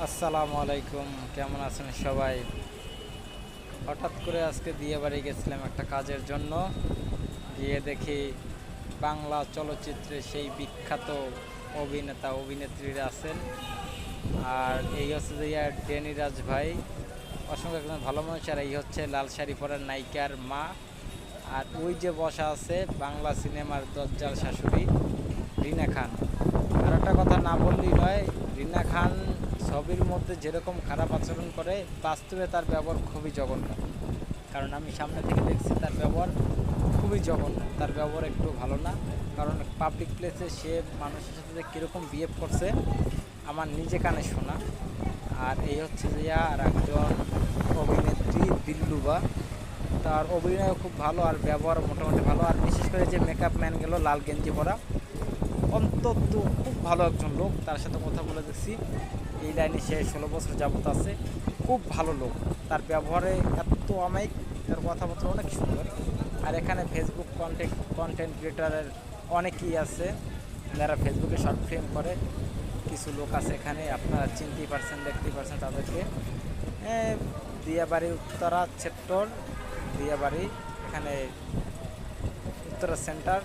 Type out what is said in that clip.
আসসালামু আলাইকুম, কেমন আছেন সবাই? হঠাৎ করে আজকে বিয়ে বাড়ি গেছিলাম একটা কাজের জন্য। গিয়ে দেখি বাংলা চলচ্চিত্রে সেই বিখ্যাত অভিনেতা অভিনেত্রীরা আছেন। আর এই হচ্ছে যে ড্যানি রাজ ভাই, অসংখ্য একজন ভালো মানুষ। আর এই হচ্ছে লাল শাড়ি পরার নায়িকার মা। আর ওই যে বসা আছে বাংলা সিনেমার দজ্জাল শাশুড়ি রিনা খান। আর একটা কথা না বললেই নয়, রিনা খান ছবির মধ্যে যেরকম খারাপ আচরণ করে, বাস্তবে তার ব্যবহার খুবই জঘন্য। কারণ আমি সামনে থেকে দেখছি তার ব্যবহার খুবই জঘন্য, তার ব্যবহার একটু ভালো না। কারণ পাবলিক প্লেসে সে মানুষের সাথে যে কীরকম বিহেভ করছে আমার নিজে কানে শোনা। আর এই হচ্ছে যে আর একজন অভিনেত্রী দিল্লুবা, তার অভিনয় খুব ভালো আর ব্যবহার মোটামুটি ভালো। আর বিশেষ করে যে মেকআপ ম্যান গেল লাল গেঞ্জি পরা, অন্তত খুব ভালো একজন লোক। তার সাথে কথা বলে দেখছি, এই লাইনে সে 16 বছর যাবত আছে। খুব ভালো লোক, তার ব্যবহারে এত অমায়িক, তার কথাবার্তা অনেক সুন্দর। আর এখানে ফেসবুক কন্টেন্ট ক্রিয়েটারের অনেকেই আছে যারা ফেসবুকে শর্ট ফিল্ম করে। কিছু লোক আছে এখানে, আপনারা চিনতেই পারছেন, দেখতেই পারছেন তাদেরকে। দিয়াবাড়ি উত্তরা সেক্টর, দিয়াবাড়ি, এখানে উত্তরা সেন্টার।